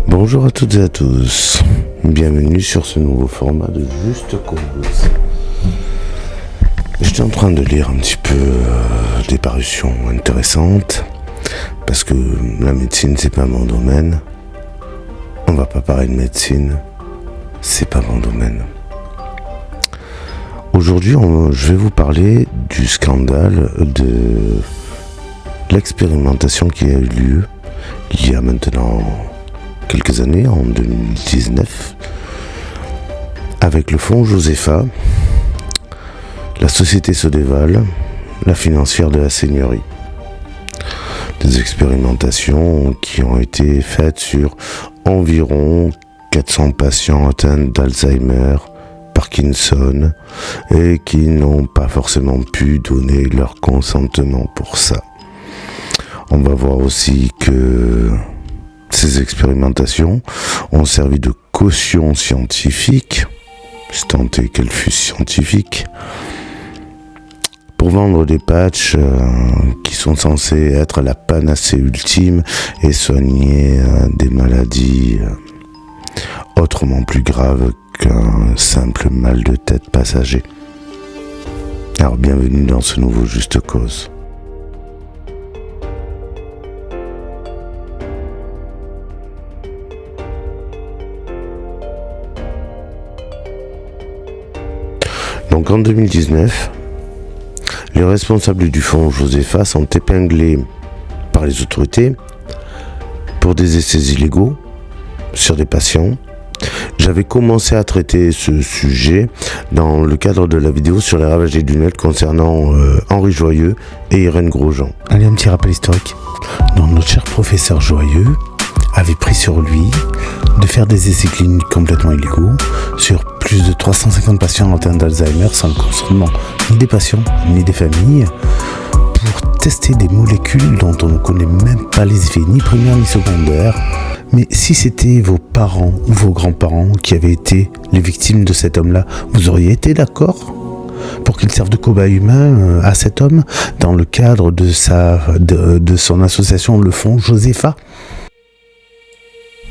Bonjour à toutes et à tous, bienvenue sur ce nouveau format de Juste Cause. J'étais en train de lire un petit peu des parutions intéressantes, parce que la médecine c'est pas mon domaine. On va pas parler de médecine, c'est pas mon domaine. Aujourd'hui, je vais vous parler du scandale de l'expérimentation qui a eu lieu il y a maintenant quelques années, en 2019, avec le fonds Josefa, la société Sodéval, la financière de la Seigneurie. Des expérimentations qui ont été faites sur environ 400 patients atteints d'Alzheimer, Parkinson, et qui n'ont pas forcément pu donner leur consentement pour ça. On va voir aussi que ces expérimentations ont servi de caution scientifique, si tant est qu'elle fût scientifique, pour vendre des patchs qui sont censés être la panacée ultime et soigner des maladies autrement plus graves qu'un simple mal de tête passager. Alors bienvenue dans ce nouveau Juste Cause. Donc en 2019, les responsables du fonds Josefa sont épinglés par les autorités pour des essais illégaux sur des patients. J'avais commencé à traiter ce sujet dans le cadre de la vidéo sur les ravages des lunettes concernant Henri Joyeux et Irène Grosjean. Allez, un petit rappel historique. Donc, notre cher professeur Joyeux avait pris sur lui de faire des essais cliniques complètement illégaux sur plus de 350 patients atteints d'Alzheimer sans le consentement ni des patients ni des familles pour tester des molécules dont on ne connaît même pas les effets ni primaires ni secondaires. Mais si c'était vos parents ou vos grands-parents qui avaient été les victimes de cet homme-là, vous auriez été d'accord pour qu'il serve de cobaye humain à cet homme dans le cadre de son association, le fonds Josefa?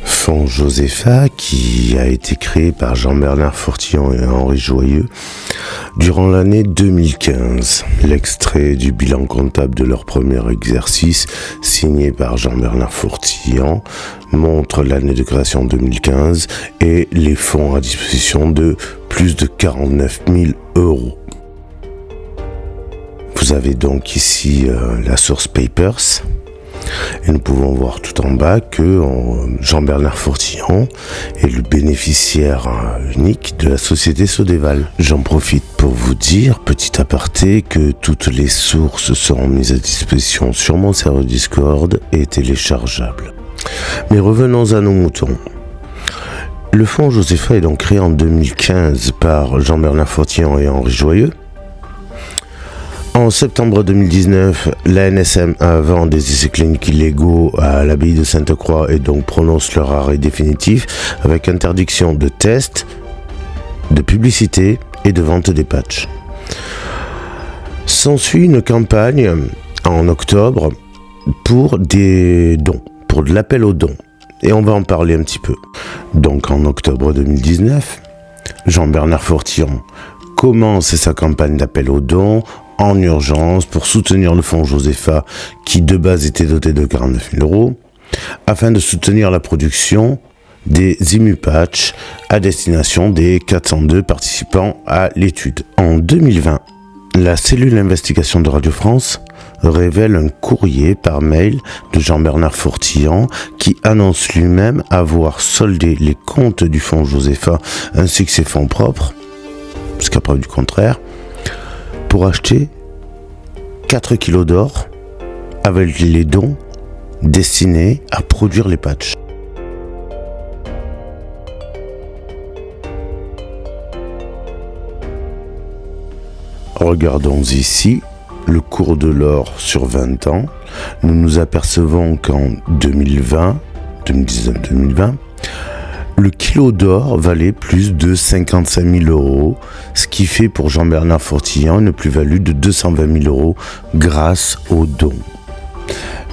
Fonds Josefa, qui a été créé par Jean-Bernard Fortillon et Henri Joyeux durant l'année 2015. L'extrait du bilan comptable de leur premier exercice, signé par Jean-Bernard Fortillon, montre l'année de création 2015 et les fonds à disposition de plus de 49 000 €. Vous avez donc ici la source Papers. Et nous pouvons voir tout en bas que Jean-Bernard Fortillon est le bénéficiaire unique de la société Sodéval. J'en profite pour vous dire, petit aparté, que toutes les sources seront mises à disposition sur mon serveur Discord et téléchargeables. Mais revenons à nos moutons. Le fonds Josefa est donc créé en 2015 par Jean-Bernard Fortillon et Henri Joyeux. En septembre 2019, la NSMA vend des essais cliniques illégaux à l'abbaye de Sainte-Croix et donc prononce leur arrêt définitif avec interdiction de tests, de publicité et de vente des patchs. S'ensuit une campagne en octobre pour des dons, pour de l'appel aux dons. Et on va en parler un petit peu. Donc en octobre 2019, Jean-Bernard Fortillon commence sa campagne d'appel aux dons en urgence pour soutenir le fonds Josefa qui de base était doté de 49 000 €, afin de soutenir la production des Imupatch à destination des 402 participants à l'étude. En 2020, la cellule d'investigation de Radio France révèle un courrier par mail de Jean-Bernard Fortillon qui annonce lui-même avoir soldé les comptes du fonds Josefa ainsi que ses fonds propres, jusqu'à preuve du contraire, pour acheter 4 kilos d'or avec les dons destinés à produire les patchs. Regardons ici le cours de l'or sur 20 ans. Nous nous apercevons qu'en 2020, 2019-2020, le kilo d'or valait plus de 55 000 €, ce qui fait pour Jean-Bernard Fourtillon une plus-value de 220 000 € grâce aux dons.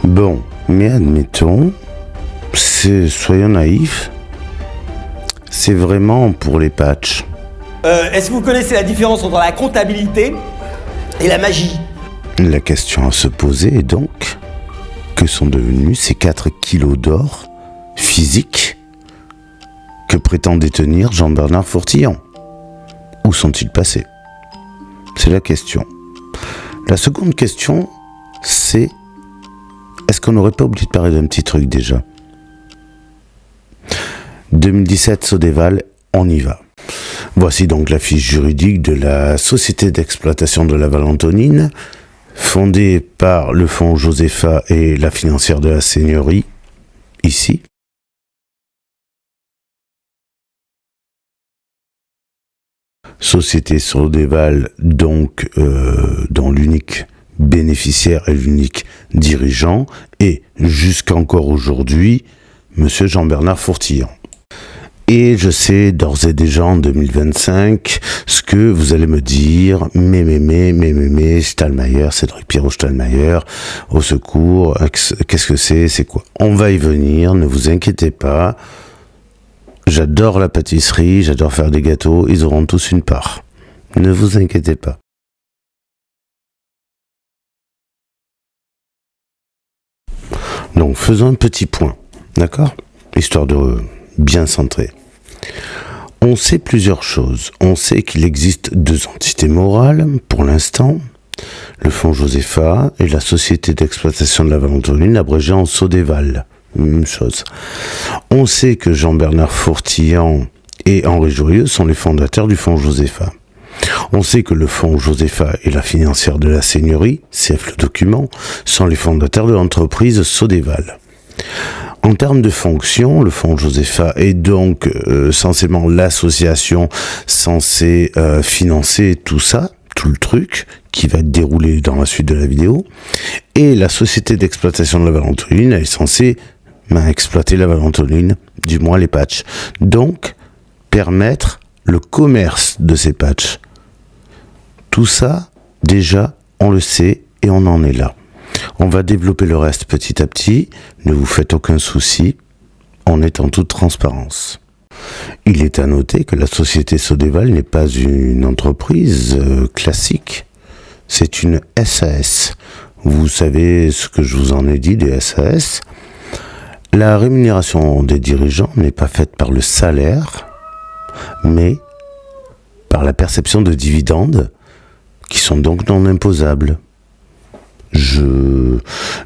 Bon, mais admettons, soyons naïfs, c'est vraiment pour les patchs. Est-ce que vous connaissez la différence entre la comptabilité et la magie? La question à se poser est donc, que sont devenus ces 4 kilos d'or physiques que prétend détenir Jean-Bernard Fourtillon? Où sont-ils passés? C'est la question. La seconde question, c'est est-ce qu'on n'aurait pas oublié de parler d'un petit truc déjà? 2017, Sodéval, on y va. Voici donc la fiche juridique de la Société d'exploitation de la Valentonine, fondée par le fonds Josepha et la financière de la Seigneurie, ici. Société Sodéval, donc, dont l'unique bénéficiaire et l'unique dirigeant est, jusqu'encore aujourd'hui, Monsieur Jean-Bernard Fourtillon. Et je sais d'ores et déjà en 2025 ce que vous allez me dire, mais, Stallmeyer, Cédric Pierrot Stallmeyer, au secours, qu'est-ce que c'est quoi? On va y venir, ne vous inquiétez pas. J'adore la pâtisserie, j'adore faire des gâteaux, ils auront tous une part. Ne vous inquiétez pas. Donc faisons un petit point, d'accord? Histoire de bien centrer. On sait plusieurs choses. On sait qu'il existe 2 entités morales, pour l'instant, le fonds Josepha et la Société d'exploitation de la Valentonine, abrégée en Sodéval. Même chose. On sait que Jean-Bernard Fourtillon et Henri Joyeux sont les fondateurs du fonds Josepha. On sait que le fonds Josepha et la financière de la Seigneurie, CF le document, sont les fondateurs de l'entreprise Sodéval. En termes de fonction, le fonds Josepha est donc censément l'association censée financer tout ça, tout le truc, qui va être déroulé dans la suite de la vidéo. Et la société d'exploitation de la Valentonine, elle est censée exploiter la Valentonine, du moins les patchs. Donc, permettre le commerce de ces patchs. Tout ça, déjà, on le sait et on en est là. On va développer le reste petit à petit, ne vous faites aucun souci, on est en toute transparence. Il est à noter que la société Sodéval n'est pas une entreprise classique, c'est une SAS. Vous savez ce que je vous en ai dit des SAS. La rémunération des dirigeants n'est pas faite par le salaire, mais par la perception de dividendes, qui sont donc non imposables.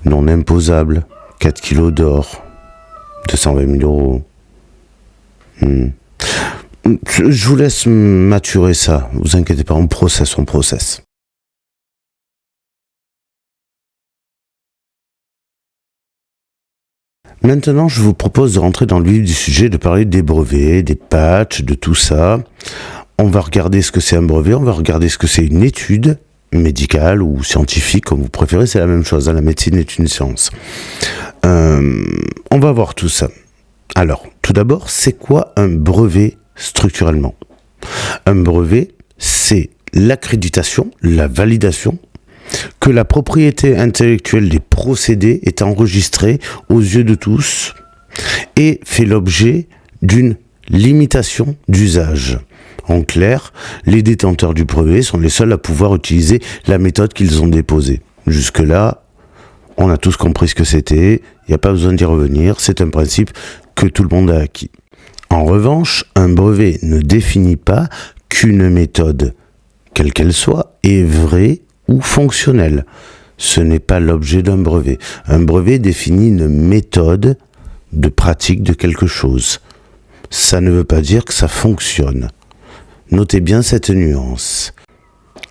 Non imposable, 4 kilos d'or, 220 000 €. Je vous laisse maturer ça, vous inquiétez pas, on processe. Maintenant, je vous propose de rentrer dans le vif du sujet, de parler des brevets, des patchs, de tout ça. On va regarder ce que c'est un brevet, on va regarder ce que c'est une étude médicale ou scientifique, comme vous préférez, c'est la même chose, hein, la médecine est une science. On va voir tout ça. Alors, tout d'abord, c'est quoi un brevet structurellement? Un brevet, c'est l'accréditation, la validation, que la propriété intellectuelle des procédés est enregistrée aux yeux de tous et fait l'objet d'une limitation d'usage. En clair, les détenteurs du brevet sont les seuls à pouvoir utiliser la méthode qu'ils ont déposée. Jusque-là, on a tous compris ce que c'était, il n'y a pas besoin d'y revenir, c'est un principe que tout le monde a acquis. En revanche, un brevet ne définit pas qu'une méthode, quelle qu'elle soit, est vraie ou fonctionnelle. Ce n'est pas l'objet d'un brevet. Un brevet définit une méthode de pratique de quelque chose. Ça ne veut pas dire que ça fonctionne. Notez bien cette nuance.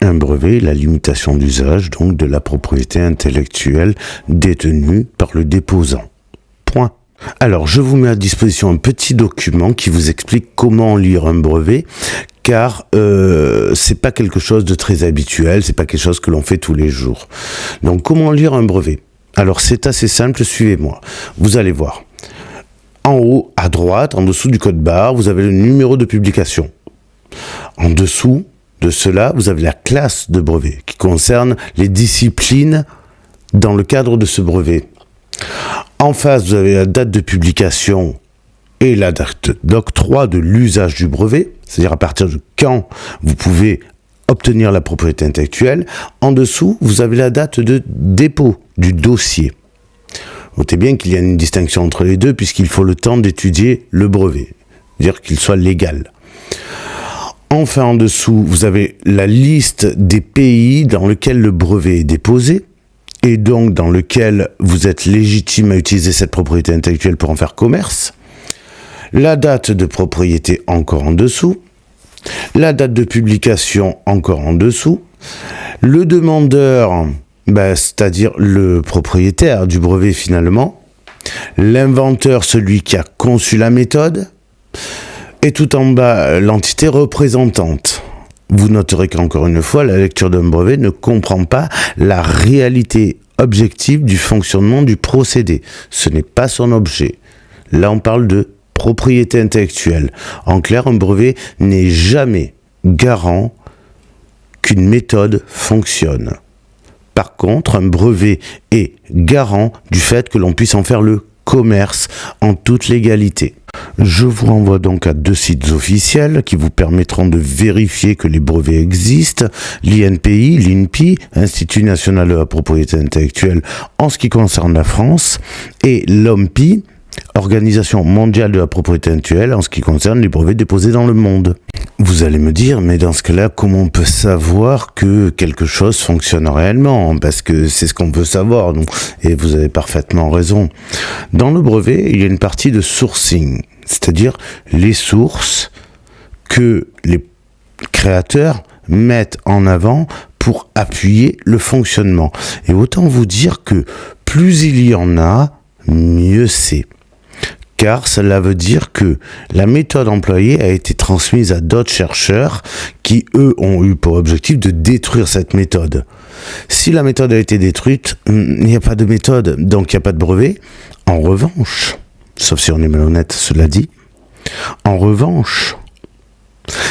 Un brevet est la limitation d'usage donc de la propriété intellectuelle détenue par le déposant. Point. Alors, je vous mets à disposition un petit document qui vous explique comment lire un brevet, car c'est pas quelque chose de très habituel, c'est pas quelque chose que l'on fait tous les jours. Donc, comment lire un brevet? Alors, c'est assez simple, suivez-moi. Vous allez voir. En haut, à droite, en dessous du code barre, vous avez le numéro de publication. En dessous de cela, vous avez la classe de brevet qui concerne les disciplines dans le cadre de ce brevet. En face, vous avez la date de publication et la date d'octroi de l'usage du brevet, c'est-à-dire à partir de quand vous pouvez obtenir la propriété intellectuelle. En dessous, vous avez la date de dépôt du dossier. Notez bien qu'il y a une distinction entre les deux puisqu'il faut le temps d'étudier le brevet, c'est-à-dire qu'il soit légal. Enfin, en dessous, vous avez la liste des pays dans lesquels le brevet est déposé et donc dans lequel vous êtes légitime à utiliser cette propriété intellectuelle pour en faire commerce. La date de propriété encore en dessous. La date de publication encore en dessous. Le demandeur, c'est-à-dire le propriétaire du brevet finalement. L'inventeur, celui qui a conçu la méthode. Et tout en bas, l'entité représentante. Vous noterez qu'encore une fois, la lecture d'un brevet ne comprend pas la réalité objective du fonctionnement du procédé. Ce n'est pas son objet. Là, on parle de propriété intellectuelle. En clair, un brevet n'est jamais garant qu'une méthode fonctionne. Par contre, un brevet est garant du fait que l'on puisse en faire le commerce en toute légalité. Je vous renvoie donc à 2 sites officiels qui vous permettront de vérifier que les brevets existent. L'INPI, l'INPI, Institut National de la Propriété Intellectuelle en ce qui concerne la France, et l'OMPI, Organisation Mondiale de la Propriété Intellectuelle en ce qui concerne les brevets déposés dans le monde. Vous allez me dire, mais dans ce cas-là, comment on peut savoir que quelque chose fonctionne réellement? Parce que c'est ce qu'on veut savoir, donc. Et vous avez parfaitement raison. Dans le brevet, il y a une partie de sourcing, c'est-à-dire les sources que les créateurs mettent en avant pour appuyer le fonctionnement. Et autant vous dire que plus il y en a, mieux c'est. Car cela veut dire que la méthode employée a été transmise à d'autres chercheurs qui, eux, ont eu pour objectif de détruire cette méthode. Si la méthode a été détruite, il n'y a pas de méthode, donc il n'y a pas de brevet. En revanche, sauf si on est malhonnête, cela dit, en revanche,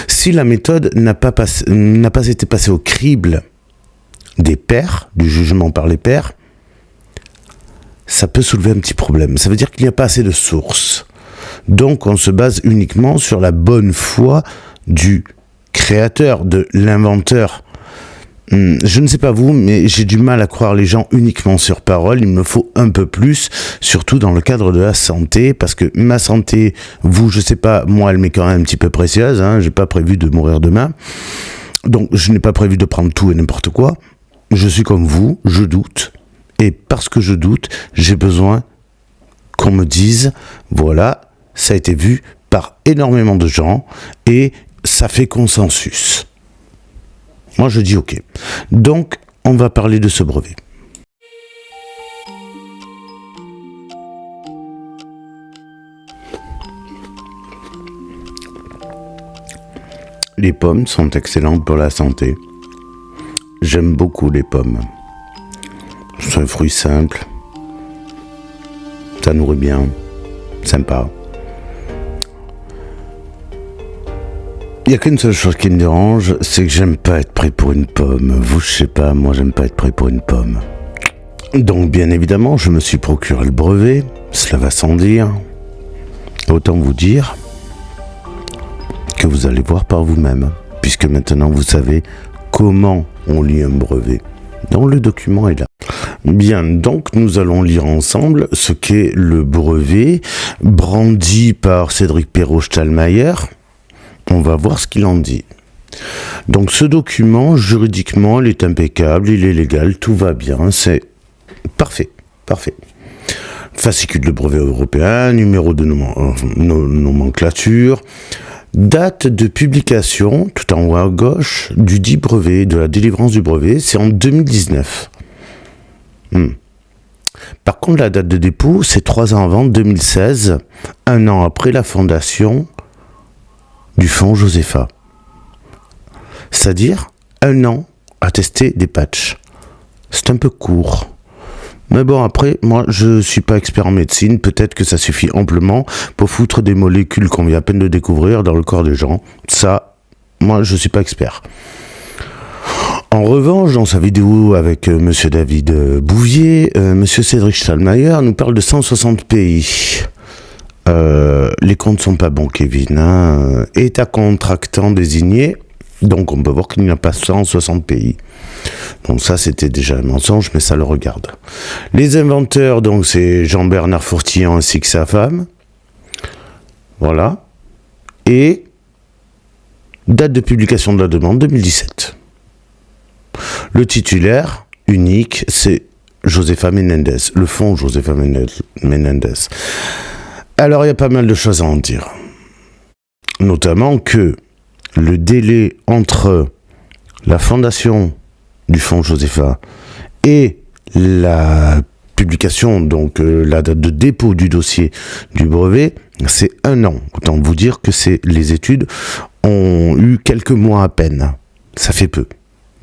si la méthode n'a pas été passée au crible des pairs, du jugement par les pairs, ça peut soulever un petit problème. Ça veut dire qu'il n'y a pas assez de sources. Donc on se base uniquement sur la bonne foi du créateur, de l'inventeur. Je ne sais pas vous, mais j'ai du mal à croire les gens uniquement sur parole. Il me faut un peu plus, surtout dans le cadre de la santé, parce que ma santé, vous, je sais pas, moi, elle m'est quand même un petit peu précieuse. J'ai pas prévu de mourir demain. Donc je n'ai pas prévu de prendre tout et n'importe quoi. Je suis comme vous, je doute. Et parce que je doute, j'ai besoin qu'on me dise, voilà, ça a été vu par énormément de gens et ça fait consensus. Moi, je dis OK. Donc, on va parler de ce brevet. Les pommes sont excellentes pour la santé. J'aime beaucoup les pommes. C'est un fruit simple, ça nourrit bien, sympa. Il n'y a qu'une seule chose qui me dérange, c'est que j'aime pas être pris pour une pomme. Vous, je sais pas, moi j'aime pas être pris pour une pomme. Donc bien évidemment, je me suis procuré le brevet, cela va sans dire. Autant vous dire que vous allez voir par vous-même, puisque maintenant vous savez comment on lit un brevet. Donc le document est là. Bien, donc nous allons lire ensemble ce qu'est le brevet brandi par Cédric Perrault-Stahlmeier. On va voir ce qu'il en dit. Donc ce document, juridiquement, il est impeccable, il est légal, tout va bien, c'est parfait. Fascicule de brevet européen, numéro de nomenclature, date de publication, tout en haut à gauche, du dit brevet, de la délivrance du brevet, c'est en 2019. Par contre, la date de dépôt, c'est 3 ans avant, 2016, 1 an après la fondation du fonds Josepha. C'est-à-dire 1 an à tester des patchs. C'est un peu court. Mais bon, après, moi, je suis pas expert en médecine. Peut-être que ça suffit amplement pour foutre des molécules qu'on vient à peine de découvrir dans le corps des gens. Ça, moi, je suis pas expert. En revanche, dans sa vidéo avec Monsieur David Bouvier, Monsieur Cédric Stahlmayer nous parle de 160 pays. Les comptes sont pas bons, Kevin. Hein. État contractant désigné. Donc on peut voir qu'il n'y a pas 160 pays. Donc ça c'était déjà un mensonge, mais ça le regarde. Les inventeurs, donc c'est Jean-Bernard Fourtillan ainsi que sa femme. Voilà. Et date de publication de la demande 2017. Le titulaire unique, c'est Josefa Menendez, le fonds Josefa Menendez. Alors il y a pas mal de choses à en dire. Notamment que le délai entre la fondation du fonds Josefa et la publication, donc la date de dépôt du dossier du brevet, c'est 1 an. Autant vous dire que les études ont eu quelques mois à peine. Ça fait peu.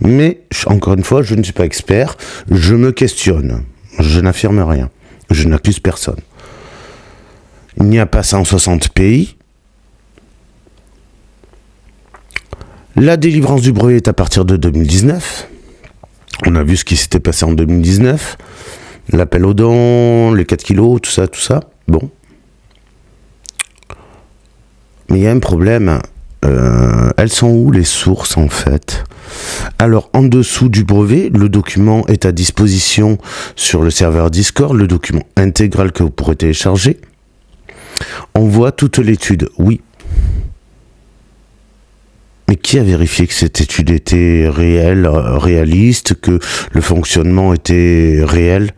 Mais, encore une fois, je ne suis pas expert, je me questionne. Je n'affirme rien. Je n'accuse personne. Il n'y a pas 160 pays. La délivrance du brevet est à partir de 2019. On a vu ce qui s'était passé en 2019. L'appel aux dons, les 4 kilos, tout ça. Bon. Mais il y a un problème. Elles sont où les sources en fait ? Alors en dessous du brevet, le document est à disposition sur le serveur Discord, le document intégral que vous pourrez télécharger. On voit toute l'étude, oui. Mais qui a vérifié que cette étude était réelle, réaliste, que le fonctionnement était réel ?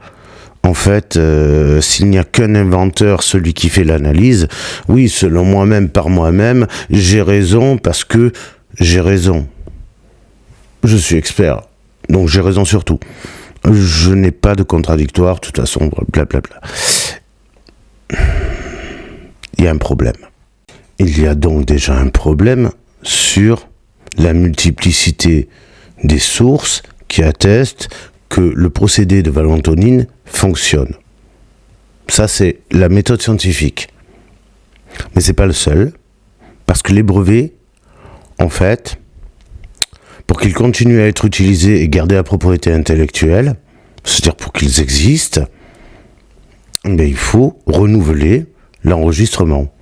En fait, s'il n'y a qu'un inventeur, celui qui fait l'analyse, oui, selon moi-même, par moi-même, j'ai raison parce que j'ai raison. Je suis expert, donc j'ai raison sur tout. Je n'ai pas de contradictoire, de toute façon, blablabla. Il y a un problème. Il y a donc déjà un problème sur la multiplicité des sources qui attestent que le procédé de Valentine fonctionne. Ça, c'est la méthode scientifique. Mais c'est pas le seul, parce que les brevets, en fait, pour qu'ils continuent à être utilisés et garder la propriété intellectuelle, c'est-à-dire pour qu'ils existent, il faut renouveler l'enregistrement.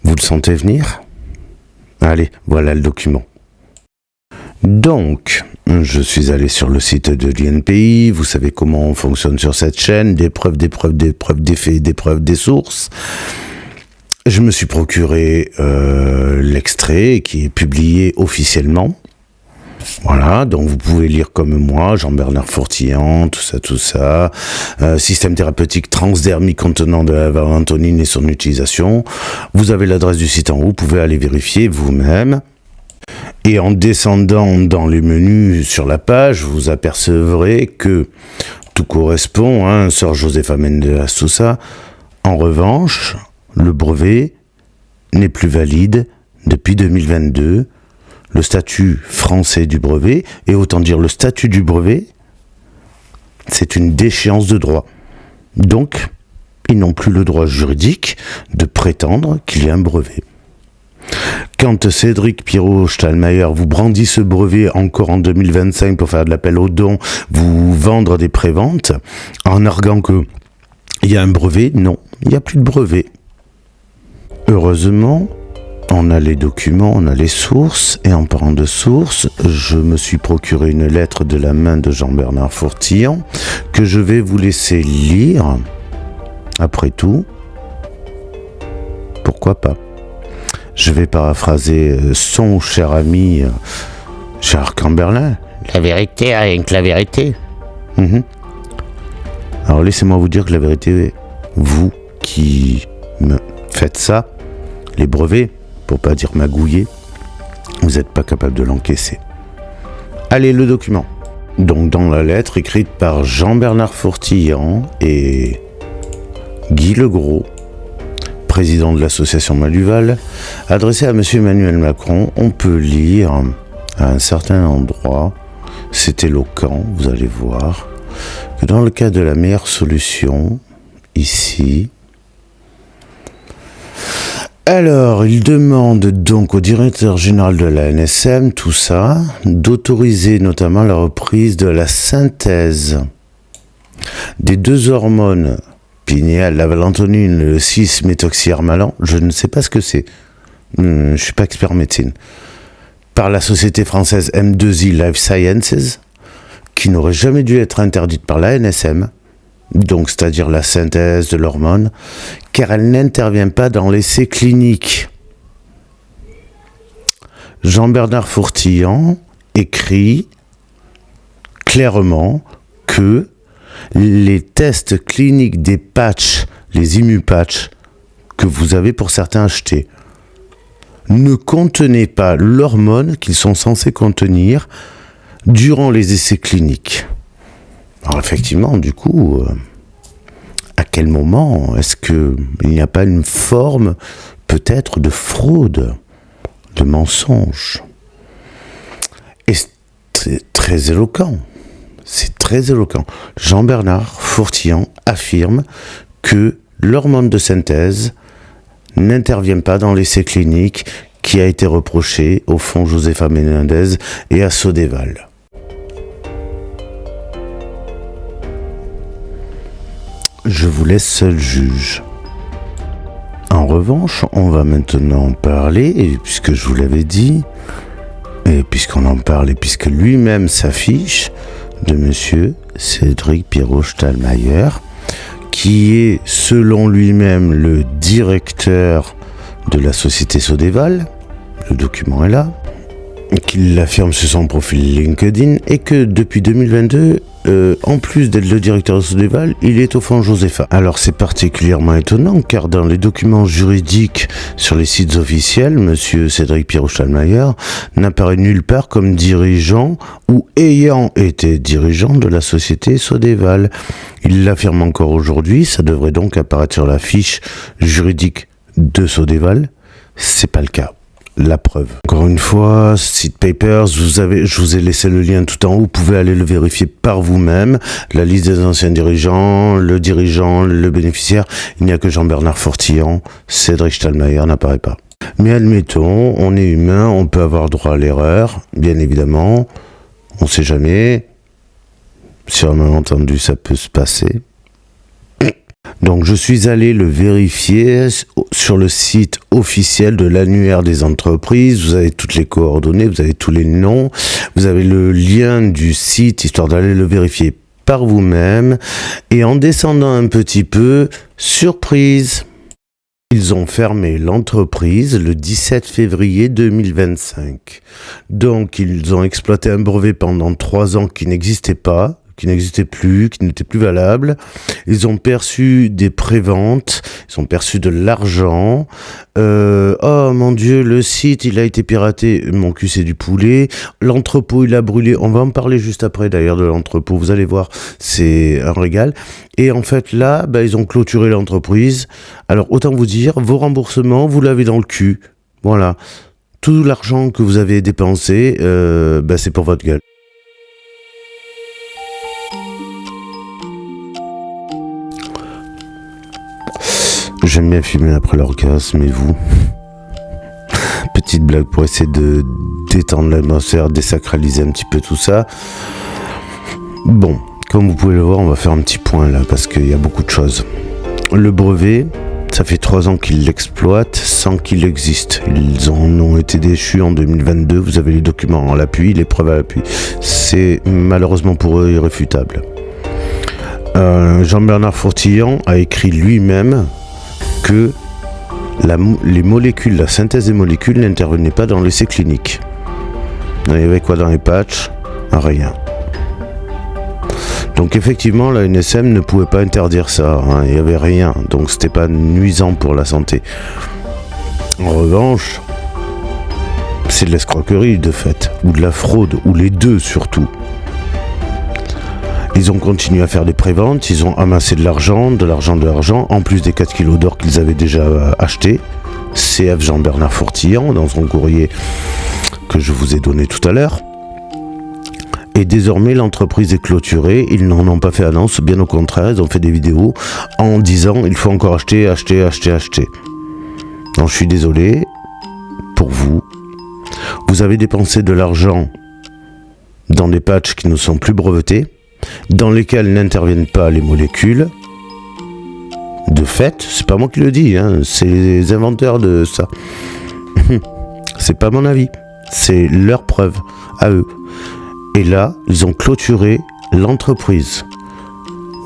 Vous le sentez venir ? Allez, voilà le document. Donc, je suis allé sur le site de l'INPI, vous savez comment on fonctionne sur cette chaîne, des preuves, des faits, des preuves, des sources. Je me suis procuré l'extrait qui est publié officiellement. Voilà, donc vous pouvez lire comme moi, Jean-Bernard Fourtillan, tout ça. Système thérapeutique transdermique contenant de la valentonine et son utilisation. Vous avez l'adresse du site en haut, vous pouvez aller vérifier vous-même. Et en descendant dans les menus sur la page, vous apercevrez que tout correspond, hein, Sœur Josefa Menendez, tout ça. En revanche, le brevet n'est plus valide depuis 2022. Le statut français du brevet, et autant dire le statut du brevet, c'est une déchéance de droit. Donc, ils n'ont plus le droit juridique de prétendre qu'il y a un brevet. Quand Cédric Pirot-Stahlmayer vous brandit ce brevet encore en 2025 pour faire de l'appel aux dons, vous vendre des préventes, en arguant que il y a un brevet, non, il n'y a plus de brevet. Heureusement, on a les documents, on a les sources, et en parlant de sources, je me suis procuré une lettre de la main de Jean-Bernard Fourtillan que je vais vous laisser lire. Après tout, pourquoi pas ? Je vais paraphraser son cher ami, cher Camberlin. La vérité, rien que la vérité. Alors laissez-moi vous dire que la vérité, vous qui me faites ça, les brevets, pour pas dire magouiller, vous n'êtes pas capable de l'encaisser. Allez, le document. Donc dans la lettre écrite par Jean-Bernard Fourtillan et Guy Legros, président de l'association Maluval, adressée à M. Emmanuel Macron, on peut lire à un certain endroit c'est éloquent, vous allez voir, que dans le cas de la meilleure solution, ici, alors, il demande donc au directeur général de la NSM, tout ça, d'autoriser notamment la reprise de la synthèse des deux hormones pinéales, la valentonine, le 6-méthoxyharmalan, je ne sais pas ce que c'est, je ne suis pas expert en médecine, par la société française M2I Life Sciences, qui n'aurait jamais dû être interdite par la NSM, donc c'est-à-dire la synthèse de l'hormone, car elle n'intervient pas dans l'essai clinique. Jean-Bernard Fourtillan écrit clairement que les tests cliniques des patchs, les immu-patchs, que vous avez pour certains achetés, ne contenaient pas l'hormone qu'ils sont censés contenir durant les essais cliniques. Alors effectivement, du coup, à quel moment est-ce qu'il n'y a pas une forme peut-être de fraude, de mensonge? Et c'est très éloquent. C'est très éloquent. Jean-Bernard Fourtillan affirme que l'hormone de synthèse n'intervient pas dans l'essai clinique qui a été reproché au fond Josefa Menendez et à Sodéval. Je vous laisse seul juge. En revanche, on va maintenant parler, et puisque je vous l'avais dit, et puisqu'on en parle et puisque lui-même s'affiche, de monsieur Cédric Pirot-Stahlmeier, qui est, selon lui-même, le directeur de la société Sodéval, le document est là, qu'il l'affirme sur son profil LinkedIn, et que depuis 2022, en plus d'être le directeur de Sodéval, il est au fond Josefa. Alors c'est particulièrement étonnant, car dans les documents juridiques sur les sites officiels, monsieur Cédric Pirot-Stahlmeier n'apparaît nulle part comme dirigeant ou ayant été dirigeant de la société Sodéval. Il l'affirme encore aujourd'hui, ça devrait donc apparaître sur la fiche juridique de Sodéval. C'est pas le cas. La preuve. Encore une fois, Site Papers, je vous ai laissé le lien tout en haut, vous pouvez aller le vérifier par vous-même. La liste des anciens dirigeants, le bénéficiaire, il n'y a que Jean-Bernard Fourtillan, Cédric Stahlmeier n'apparaît pas. Mais admettons, on est humain, on peut avoir droit à l'erreur, bien évidemment, on sait jamais, sur un malentendu ça peut se passer. Donc je suis allé le vérifier sur le site officiel de l'annuaire des entreprises. Vous avez toutes les coordonnées, vous avez tous les noms, vous avez le lien du site histoire d'aller le vérifier par vous-même. Et en descendant un petit peu, surprise, ils ont fermé l'entreprise le 17 février 2025. Donc ils ont exploité un brevet pendant 3 ans qui n'existait pas, qui n'existait plus, qui n'était plus valable. Ils ont perçu des préventes, ils ont perçu de l'argent. Oh mon Dieu, le site, il a été piraté. Mon cul, c'est du poulet. L'entrepôt, il a brûlé. On va en parler juste après, d'ailleurs, de l'entrepôt. Vous allez voir, c'est un régal. Et en fait, là, ils ont clôturé l'entreprise. Alors, autant vous dire, vos remboursements, vous l'avez dans le cul. Voilà. Tout l'argent que vous avez dépensé, c'est pour votre gueule. J'aime bien filmer après l'orgasme, et vous? Petite blague pour essayer de détendre l'atmosphère, désacraliser un petit peu tout ça. Bon, comme vous pouvez le voir, on va faire un petit point là, parce qu'il y a beaucoup de choses. Le brevet, ça fait 3 ans qu'ils l'exploitent sans qu'il existe. Ils en ont été déchus en 2022, vous avez les documents à l'appui, les preuves à l'appui. C'est malheureusement pour eux irréfutable. Jean-Bernard Fourtillan a écrit lui-même que les molécules, la synthèse des molécules n'intervenait pas dans l'essai clinique. Il y avait quoi dans les patchs? Rien. Donc effectivement, la NSM ne pouvait pas interdire ça, il n'y avait rien, donc c'était pas nuisant pour la santé. En revanche, c'est de l'escroquerie de fait, ou de la fraude, ou les deux surtout. Ils ont continué à faire des préventes, ils ont amassé de l'argent, en plus des 4 kilos d'or qu'ils avaient déjà achetés. CF Jean-Bernard Fourtillan, dans son courrier que je vous ai donné tout à l'heure. Et désormais, l'entreprise est clôturée. Ils n'en ont pas fait annonce, bien au contraire, ils ont fait des vidéos en disant il faut encore acheter. Donc, je suis désolé pour vous. Vous avez dépensé de l'argent dans des patchs qui ne sont plus brevetés, dans lesquels n'interviennent pas les molécules. De fait, c'est pas moi qui le dis, hein, c'est les inventeurs de ça. C'est pas mon avis, c'est leur preuve à eux. Et là, ils ont clôturé l'entreprise.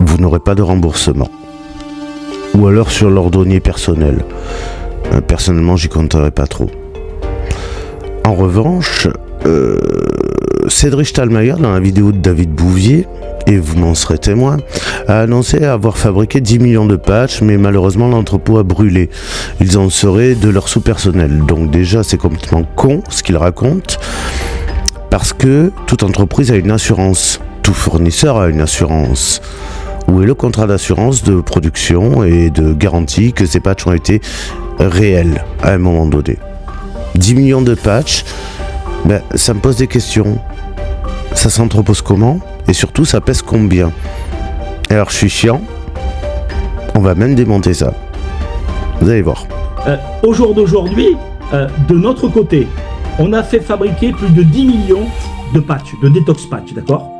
Vous n'aurez pas de remboursement. Ou alors sur l'ordonnier personnel. Personnellement, j'y compterai pas trop. En revanche, Cédric Stahlmeier, dans la vidéo de David Bouvier, et vous m'en serez témoin, a annoncé avoir fabriqué 10 millions de patchs, mais malheureusement l'entrepôt a brûlé. Ils en seraient de leur sous-personnel. Donc déjà, c'est complètement con ce qu'il raconte, parce que toute entreprise a une assurance, tout fournisseur a une assurance. Où est le contrat d'assurance de production et de garantie que ces patchs ont été réels à un moment donné? 10 millions de patchs, ben, ça me pose des questions. Ça s'entrepose comment? Et surtout, ça pèse combien? Alors, je suis chiant. On va même démonter ça. Vous allez voir. Au jour d'aujourd'hui, de notre côté, on a fait fabriquer plus de 10 millions de patchs, de détox patchs, d'accord?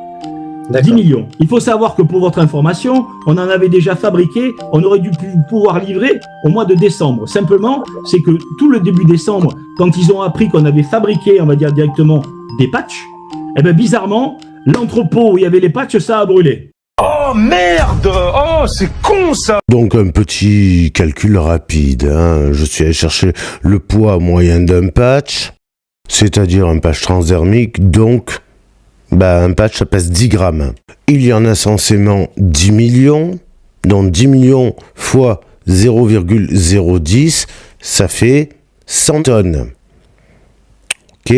10 millions. Il faut savoir que pour votre information, on en avait déjà fabriqué, on aurait dû pouvoir livrer au mois de décembre. Simplement, c'est que tout le début décembre, quand ils ont appris qu'on avait fabriqué, on va dire directement, des patchs, eh bien bizarrement, l'entrepôt où il y avait les patchs, ça a brûlé. Oh merde! Oh, c'est con ça! Donc un petit calcul rapide, hein. Je suis allé chercher le poids moyen d'un patch, c'est-à-dire un patch transdermique, donc un patch ça pèse 10 grammes. Il y en a censément 10 millions, donc 10 millions fois 0,010, ça fait 100 tonnes. Ok?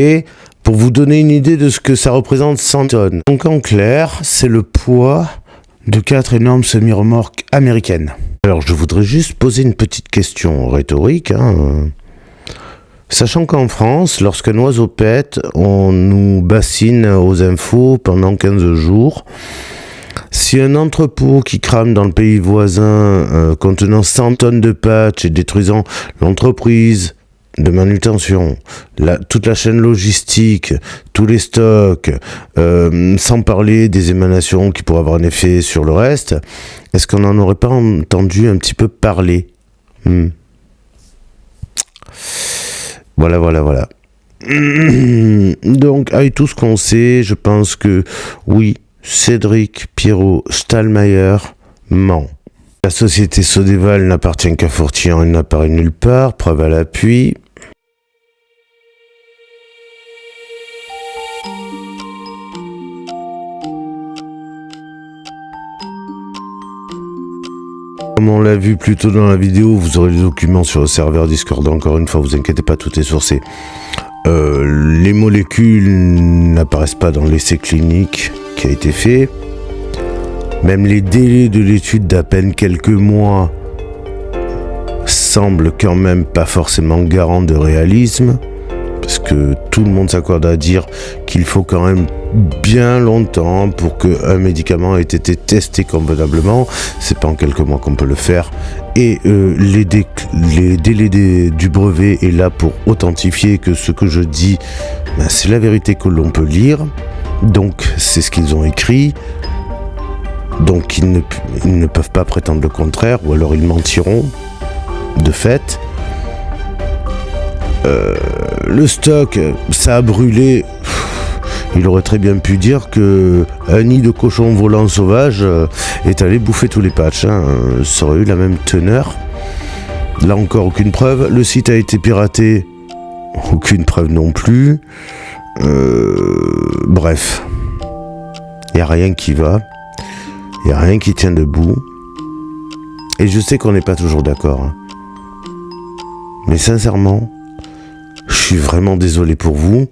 Pour vous donner une idée de ce que ça représente 100 tonnes. Donc en clair, c'est le poids de 4 énormes semi-remorques américaines. Alors je voudrais juste poser une petite question rhétorique, hein. Sachant qu'en France, lorsqu'un oiseau pète, on nous bassine aux infos pendant 15 jours. Si un entrepôt qui crame dans le pays voisin contenant 100 tonnes de patchs et détruisant l'entreprise de manutention, toute la chaîne logistique, tous les stocks, sans parler des émanations qui pourraient avoir un effet sur le reste, est-ce qu'on n'en aurait pas entendu un petit peu parler? Voilà. Donc, avec tout ce qu'on sait, je pense que oui, Cédric Pierrot Stahlmeier ment. La société Sodéval n'appartient qu'à Fortian, elle n'apparaît nulle part, preuve à l'appui. Comme on l'a vu plus tôt dans la vidéo, vous aurez les documents sur le serveur Discord. Encore une fois, vous inquiétez pas, tout est sourcé. Les molécules n'apparaissent pas dans l'essai clinique qui a été fait. Même les délais de l'étude d'à peine quelques mois semblent quand même pas forcément garants de réalisme. Parce que tout le monde s'accorde à dire qu'il faut quand même bien longtemps pour qu'un médicament ait été testé convenablement. C'est pas en quelques mois qu'on peut le faire. Et les délais du brevet est là pour authentifier que ce que je dis, c'est la vérité que l'on peut lire. Donc c'est ce qu'ils ont écrit. Donc ils ne peuvent pas prétendre le contraire, ou alors ils mentiront de fait. Le stock, ça a brûlé. Il aurait très bien pu dire que un nid de cochon volant sauvage est allé bouffer tous les patchs, hein. Ça aurait eu la même teneur. Là encore, aucune preuve. Le site a été piraté. Aucune preuve non plus. Bref. Il n'y a rien qui va. Il n'y a rien qui tient debout. Et je sais qu'on n'est pas toujours d'accord, hein. Mais sincèrement, je suis vraiment désolé pour vous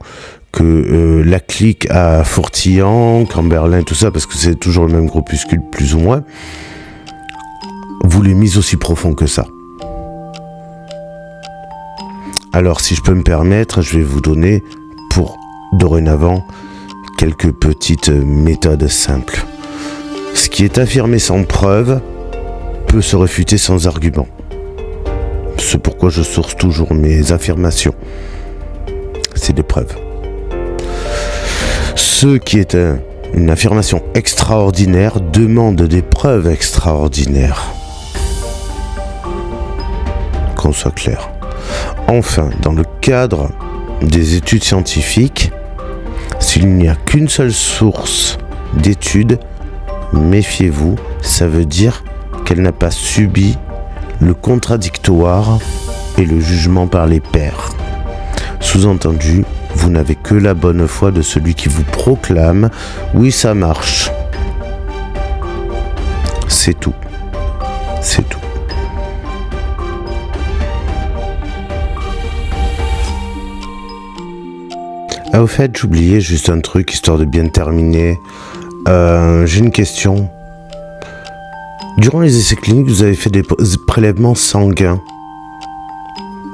que la clique à Fortillan, Camberlin, tout ça, parce que c'est toujours le même groupuscule, plus ou moins, vous l'avez mis aussi profond que ça. Alors, si je peux me permettre, je vais vous donner, pour dorénavant, quelques petites méthodes simples. Ce qui est affirmé sans preuve peut se réfuter sans argument. C'est pourquoi je source toujours mes affirmations. C'est des preuves. Ce qui est une affirmation extraordinaire demande des preuves extraordinaires. Qu'on soit clair. Enfin, dans le cadre des études scientifiques, s'il n'y a qu'une seule source d'études, méfiez-vous, ça veut dire qu'elle n'a pas subi le contradictoire et le jugement par les pairs. Sous-entendu, vous n'avez que la bonne foi de celui qui vous proclame « Oui, ça marche ». C'est tout. C'est tout. Ah, au fait, j'oubliais juste un truc, histoire de bien terminer. J'ai une question. Durant les essais cliniques, vous avez fait des prélèvements sanguins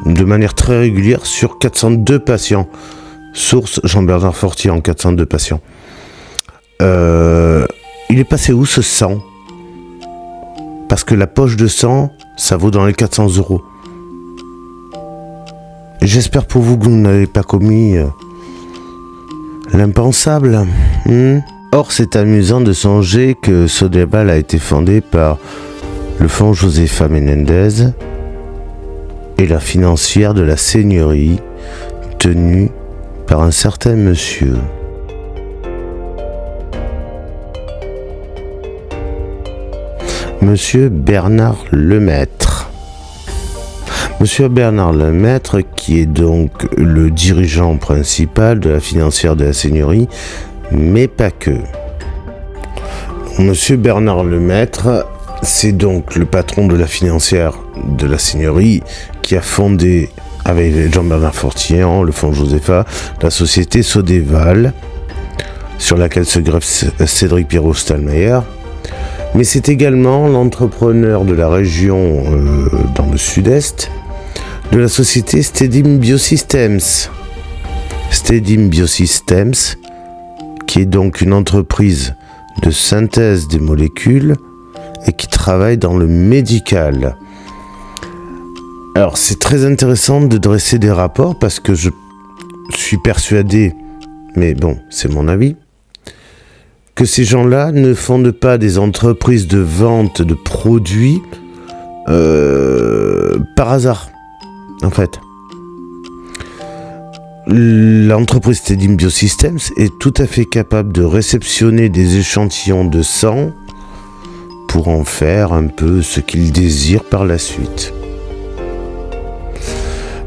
de manière très régulière sur 402 patients. Source Jean-Bernard Fortier en 402 patients. Il est passé où ce sang? Parce que la poche de sang, ça vaut dans les 400 €. J'espère pour vous que vous n'avez pas commis l'impensable. Or, c'est amusant de songer que Sodeval a été fondé par le fonds Josefa Menendez et la financière de la seigneurie tenue par un certain monsieur. Monsieur Bernard Lemaître. Monsieur Bernard Lemaître, qui est donc le dirigeant principal de la financière de la seigneurie, mais pas que. Monsieur Bernard Lemaître, c'est donc le patron de la financière de la seigneurie qui a fondé, avec Jean-Bernard Fortier, le fonds Josefa, la société Sodeval, sur laquelle se greffe Cédric Pirot-Stallmeyer. Mais c'est également l'entrepreneur de la région dans le sud-est de la société Stedim Biosystems. Stedim Biosystems, qui est donc une entreprise de synthèse des molécules et qui travaille dans le médical. Alors c'est très intéressant de dresser des rapports parce que je suis persuadé, mais bon, c'est mon avis, que ces gens-là ne fondent pas des entreprises de vente de produits par hasard, en fait. L'entreprise Stedim Biosystems est tout à fait capable de réceptionner des échantillons de sang pour en faire un peu ce qu'il désire par la suite.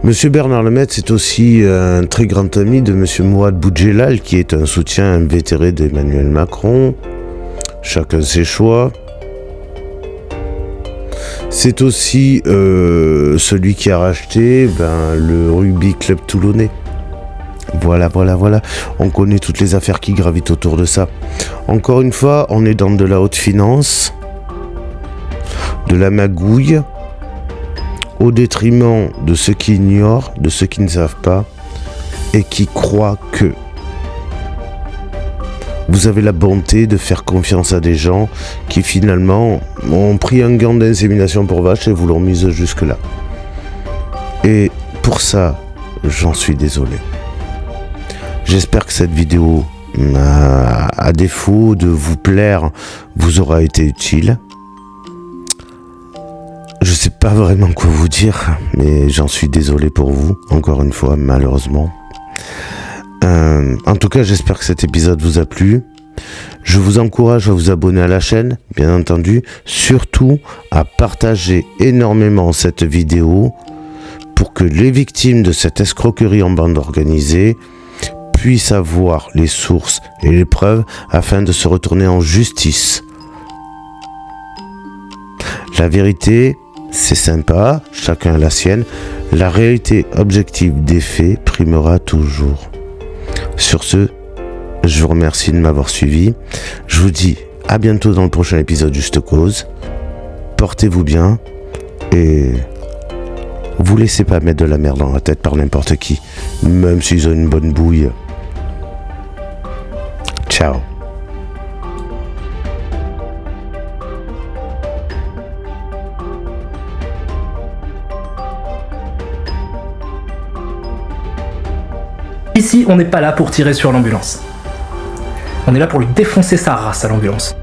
Monsieur Bernard Lemaître, c'est aussi un très grand ami de Monsieur Mouad Boudjelal, qui est un soutien invétéré d'Emmanuel Macron. Chacun ses choix. C'est aussi celui qui a racheté le Rugby Club Toulonnais. Voilà. On connaît toutes les affaires qui gravitent autour de ça. Encore une fois, on est dans de la haute finance, de la magouille, au détriment de ceux qui ignorent, de ceux qui ne savent pas, et qui croient que vous avez la bonté de faire confiance à des gens qui finalement ont pris un gant d'insémination pour vache et vous l'ont mise jusque-là. Et pour ça, j'en suis désolé. J'espère que cette vidéo, à défaut de vous plaire, vous aura été utile. Je sais pas vraiment quoi vous dire, mais j'en suis désolé pour vous, encore une fois, malheureusement. En tout cas, j'espère que cet épisode vous a plu. Je vous encourage à vous abonner à la chaîne, bien entendu, surtout à partager énormément cette vidéo pour que les victimes de cette escroquerie en bande organisée puissent avoir les sources et les preuves afin de se retourner en justice. La vérité, c'est sympa, chacun a la sienne. La réalité objective des faits primera toujours. Sur ce, je vous remercie de m'avoir suivi. Je vous dis à bientôt dans le prochain épisode Juste Cause. Portez-vous bien et vous laissez pas mettre de la merde dans la tête par n'importe qui, même s'ils ont une bonne bouille. Ciao. Ici, on n'est pas là pour tirer sur l'ambulance. On est là pour lui défoncer sa race à l'ambulance.